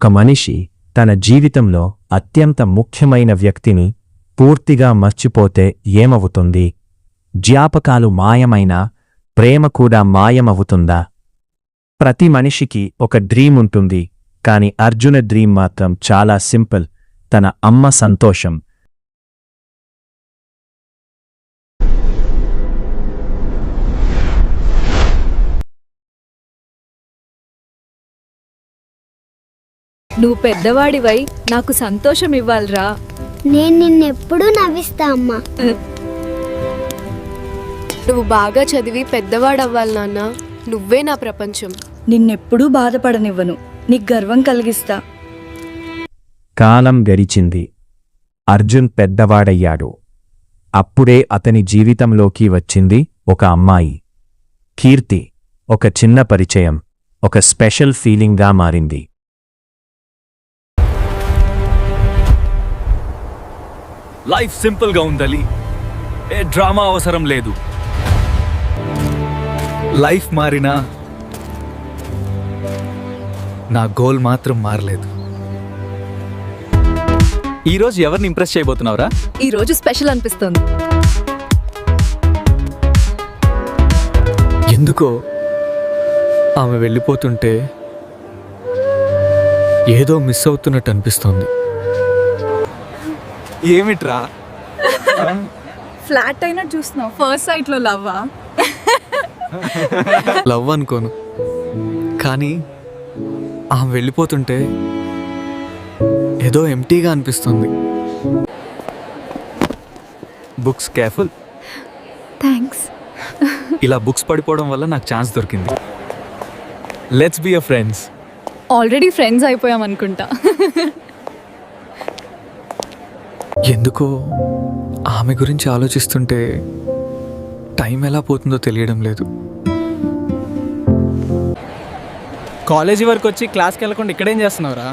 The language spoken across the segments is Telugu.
ఒక మనిషి తన జీవితంలో అత్యంత ముఖ్యమైన వ్యక్తిని పూర్తిగా మర్చిపోతే ఏమవుతుంది? జ్ఞాపకాలు మాయమైనా ప్రేమ కూడా మాయమవుతుందా? ప్రతి మనిషికి ఒక డ్రీమ్ ఉంటుంది, కాని అర్జున డ్రీమ్ మాత్రం చాలా సింపుల్, తన అమ్మ సంతోషం. నువ్వు పెద్దవాడివై నాకు సంతోషం ఇవ్వాలిరా. నేను నిన్నెప్పుడూ నవ్విస్తా అమ్మా. నువ్వు బాగా చదివి పెద్దవాడవ్వాలి నాన్న. నువ్వే నా ప్రపంచం. నిన్నెప్పుడూ బాధపడనివ్వను, నీకు గర్వం కలిగిస్తా. కాలం గడిచింది. అర్జున్ పెద్దవాడయ్యాడు. అప్పుడే అతని జీవితంలోకి వచ్చింది ఒక అమ్మాయి. కీర్తి. ఒక చిన్న పరిచయం ఒక స్పెషల్ ఫీలింగ్గా మారింది. లైఫ్ సింపుల్గా ఉండాలి, ఏ డ్రామా అవసరం లేదు. లైఫ్ మారినా నా గోల్ మాత్రం మారలేదు. ఈరోజు ఎవరిని ఇంప్రెస్ చేయబోతున్నావురా? ఈ రోజు స్పెషల్ అనిపిస్తుంది. ఎందుకో ఆమె వెళ్ళిపోతుంటే ఏదో మిస్ అవుతున్నట్టు అనిపిస్తోంది. ఏమిట్రా? ఫ్లాట్ అయినట్టు చూస్తున్నావు. ఫస్ట్ సైట్ లో లవ్వా? లవ్ అనుకోను, కానీ ఆమె వెళ్ళిపోతుంటే ఏదో ఎంటీగా అనిపిస్తుంది. Books careful. థ్యాంక్స్. ఇలా బుక్స్ పడిపోవడం వల్ల నాకు ఛాన్స్ దొరికింది. Let's be a friends. Already friends అయిపోయాం అనుకుంటా. ఎందుకో ఆమె గురించి ఆలోచిస్తుంటే టైం ఎలా పోతుందో తెలియడం లేదు. కాలేజీ వరకు వచ్చి క్లాస్కి వెళ్ళకుండా ఇక్కడేం చేస్తున్నావురా?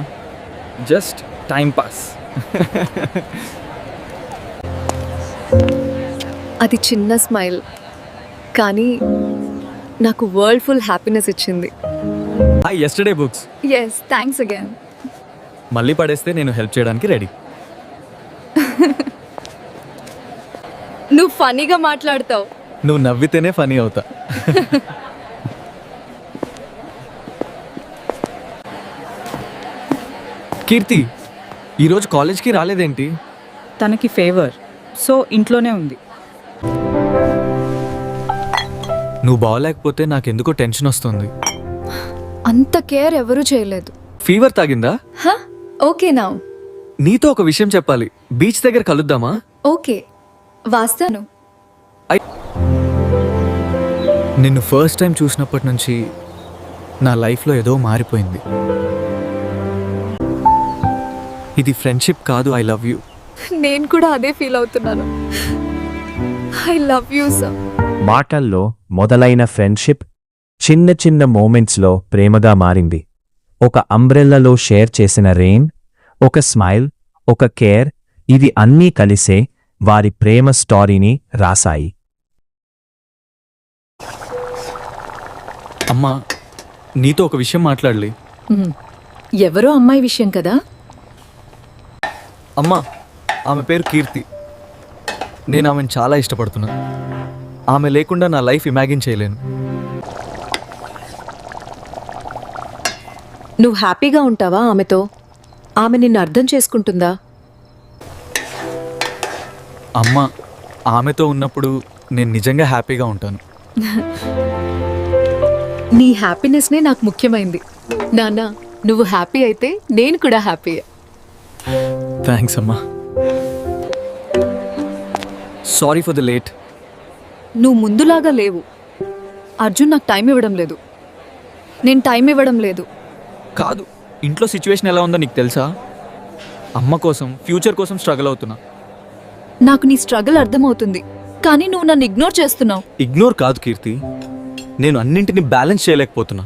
Just time pass. అది చిన్న స్మైల్, కానీ నాకు వరల్డ్ ఫుల్ హ్యాపీనెస్ ఇచ్చింది. Yesterday books. Yes, thanks again. మళ్ళీ పడేస్తే నేను హెల్ప్ చేయడానికి రెడీ. నువ్వు ఫనీగా మాట్లాడతావు. నువ్వు నవ్వితేనే ఫనీ అవుతా. కీర్తి ఈరోజు కాలేజ్కి రాలేదేంటి? తనకి ఫేవర్, సో ఇంట్లోనే ఉంది. నువ్వు బాగోలేకపోతే నాకెందుకో టెన్షన్ వస్తుంది. అంత కేర్ ఎవరూ చేయలేదు. ఫీవర్ తాగిందా? ఓకే నా. నీతో ఒక విషయం చెప్పాలి. బీచ్ దగ్గర కలుద్దామా? ఓకే, వాస్తాను. నిన్ను ఫస్ట్ టైం చూసినప్పటి నుంచి నా లైఫ్లో ఏదో మారిపోయింది. ఇది ఫ్రెండ్షిప్ కాదు, ఐ లవ్ యూ. నేను కూడా అదే ఫీల్ అవుతున్నాను. I love you sir. మాటల్లో మొదలైన ఫ్రెండ్షిప్ చిన్న చిన్న మూమెంట్స్లో ప్రేమగా మారింది. ఒక అంబ్రెల్లాలో షేర్ చేసిన రెయిన్, ఒక స్మైల్, ఒక కేర్, ఇవి అన్నీ కలిసే వారి ప్రేమ స్టోరీని రాశాయి. అమ్మా, నీతో ఒక విషయం మాట్లాడాలి. ఎవరో అమ్మాయి విషయం కదా? అమ్మా, ఆమె పేరు కీర్తి. నేను ఆమెను చాలా ఇష్టపడుతున్నాను. ఆమె లేకుండా నా లైఫ్ ఇమాజిన్ చేయలేను. నువ్వు హ్యాపీగా ఉంటావా ఆమెతో? ఆమె నిన్ను అర్థం చేసుకుంటుందా? అమ్మా, ఆమెతో ఉన్నప్పుడు నేను నిజంగా హ్యాపీగా ఉంటాను. నీ హ్యాపీనెస్నే నాకు ముఖ్యమైంది. నాన్న, నువ్వు హ్యాపీ అయితే నేను కూడా హ్యాపీ. థ్యాంక్స్ అమ్మా. Sorry for the late. నువ్వు ముందులాగా లేవు. అర్జున్ నాకు టైం ఇవ్వడం లేదు, నేను టైం ఇవ్వడం లేదు. కాదు, ఇంట్లో సిచ్యువేషన్ ఎలా ఉందో నీకు తెలుసా? అమ్మ కోసం, ఫ్యూచర్ కోసం స్ట్రగుల్ అవుతున్నా. నాకు నీ స్ట్రగుల్ అర్థమవుతుంది, కానీ నువ్వు నన్ను ఇగ్నోర్ చేస్తున్నావు. ఇగ్నోర్ కాదు కీర్తి, నేను అన్నింటినీ బ్యాలెన్స్ చేయలేకపోతున్నా.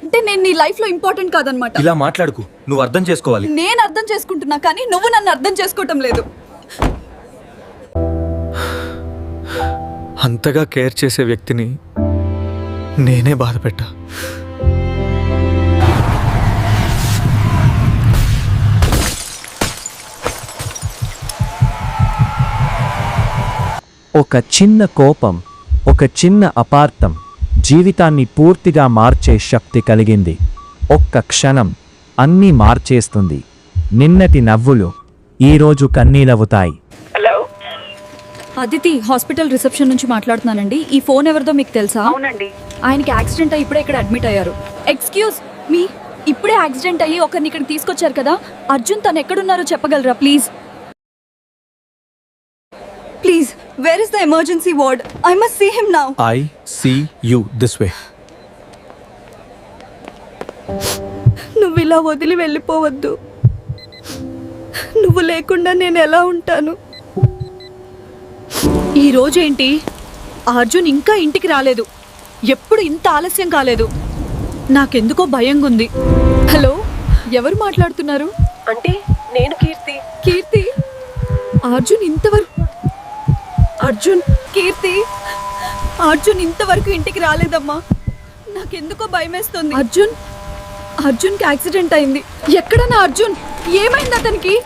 అంటే నేను నీ లైఫ్ లో ఇంపార్టెంట్ కాదనమాట. ఇలా మాట్లాడుకు, నువ్వు అర్థం చేసుకోవాలి. నేను అర్థం చేసుకుంటున్నా, కానీ నువ్వు నన్ను అర్థం చేసుకోవటం లేదు. అంతగా కేర్ చేసే వ్యక్తిని నేనే బాధపెట్టా. ఒక చిన్న కోపం, ఒక చిన్న అపార్థం జీవితాన్ని పూర్తిగా మార్చే శక్తి కలిగింది. ఒక్క క్షణం అన్నీ మార్చేస్తుంది. నిన్నటి నవ్వులు ఈరోజు కన్నీలవుతాయి. అదితి, హాస్పిటల్ రిసెప్షన్ నుంచి మాట్లాడుతున్నానండి. ఈ ఫోన్ ఎవరిదో మీకు తెలుసా? అవునండి. ఆయనకి యాక్సిడెంట్ అయ్యి ఇప్పుడే ఇక్కడ అడ్మిట్ అయ్యారు. ఎక్స్క్యూజ్ మీ, ఇప్పుడే యాక్సిడెంట్ అయ్యి ఒకరిని ఇక్కడ తీసుకొచ్చారు కదా. అర్జున్ తను ఎక్కడున్నారో చెప్పగలరా please? Please, where is the emergency ward? I must see him now. I see you this way. నువ్వు ఇలా వదిలి వెళ్ళిపోవద్దు. నువ్వు లేకుండా నేను ఎలా ఉంటాను? ఈ రోజేంటి అర్జున్ ఇంకా ఇంటికి రాలేదు? ఎప్పుడు ఇంత ఆలస్యం కాలేదు. నాకెందుకో భయంగా ఉంది. హలో, ఎవరు మాట్లాడుతున్నారు? అంటే నేను కీర్తి. కీర్తి, అర్జున్ ఇంతవరకు అర్జున్ ఇంతవరకు ఇంటికి రాలేదమ్మా. నాకెందుకో భయమేస్తుంది. అర్జున్కి యాక్సిడెంట్ అయింది. ఎక్కడన్నా అర్జున్? ఏమైంది అతనికి?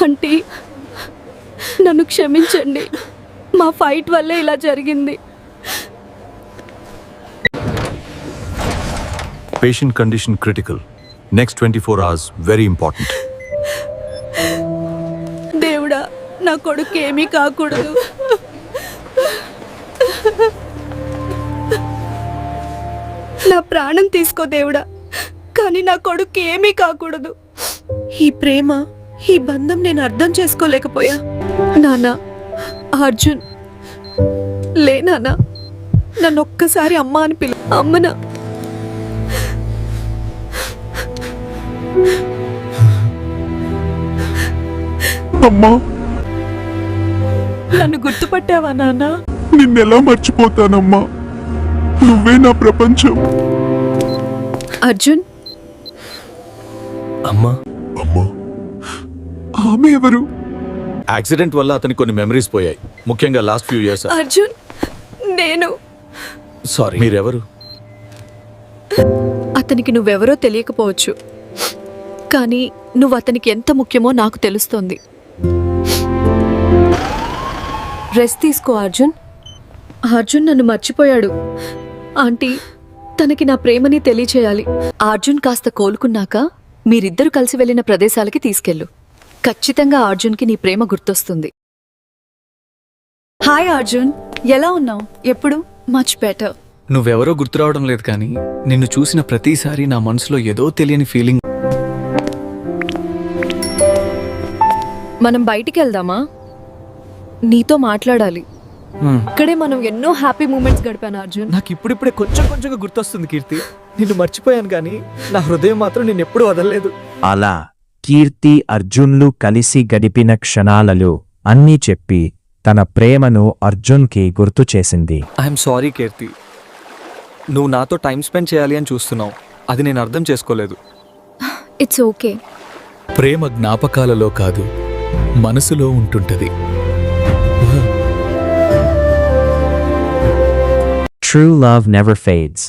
ఆంటీ, నన్ను క్షమించండి. మా ఫైట్ వల్లే ఇలా జరిగింది. Patient condition critical. Next 24 hours very important. దేవుడా, నా కొడుకు ఏమీ కాకూడదు. నా ప్రాణం తీసుకో దేవుడా, కానీ నా కొడుకు ఏమీ కాకూడదు. ఈ ప్రేమ, ఈ బంధం నేను అర్థం చేసుకోలేకపోయా. నానా, అర్జున్ లే నానా, నన్ను ఒక్కసారి అమ్మ అని పిలు. అమ్మనా? అమ్మా, నన్ను గుర్తుపట్టావా నాన్న? నిన్నెలా మర్చిపోతానమ్మా? నువ్వే నా ప్రపంచం. అర్జున్, అమ్మా, అమ్మా, ఆమె ఎవరు? యాక్సిడెంట్ వల్ల అతనికి కొన్ని మెమరీస్ పోయాయి, ముఖ్యంగా లాస్ట్ ఫ్యూ ఇయర్స్. అర్జున్, నేను. సారీ, మీరెవరు? అతనికి నువ్వెవరో తెలియకపోవచ్చు, కానీ నువ్వు అతనికి ఎంత ముఖ్యమో నాకు తెలుస్తోంది. రెస్ట్ తీసుకో అర్జున్. అర్జున్ నన్ను మర్చిపోయాడు. ఆంటీ, తనకి నా ప్రేమని తెలియచేయాలి. అర్జున్ కాస్త కోలుకున్నాక మీరిద్దరు కలిసి వెళ్ళిన ప్రదేశాలకి తీసుకెళ్ళు. ఖచ్చితంగా అర్జున్కి నీ ప్రేమ గుర్తొస్తుంది. హాయ్ అర్జున్, ఎలా ఉన్నావు? ఎప్పుడు? Much better. నువ్వెవరో గుర్తురావడం లేదు, కానీ నిన్ను చూసిన ప్రతిసారి నా మనసులో ఏదో తెలియని ఫీలింగ్. మనం బయటికి వెళ్దామా? నీతో మాట్లాడాలి. ఇక్కడే మనం ఎన్నో హ్యాపీ మూమెంట్స్ గడిపాను అర్జున్. నాకు ఇప్పుడిప్పుడే కొంచెం కొంచెంగా గుర్తొస్తుంది కీర్తి. నిన్ను మర్చిపోయాను, కానీ నా హృదయం మాత్రం నేను ఎప్పుడు వదలలేదు. అలా కీర్తి అర్జున్లు కలిసి గడిపిన క్షణాలలో అన్నీ చెప్పి తన ప్రేమను అర్జున్కి గుర్తు చేసింది. ఐఎమ్ సారీ కీర్తి, నువ్వు నాతో టైం స్పెండ్ చేయాలి అని చూస్తున్నావు. అది నేను అర్థం చేసుకోలేదు. It's okay. ప్రేమ జ్ఞాపకాలలో కాదు, మనసులో ఉంటుంటది. True love never fades.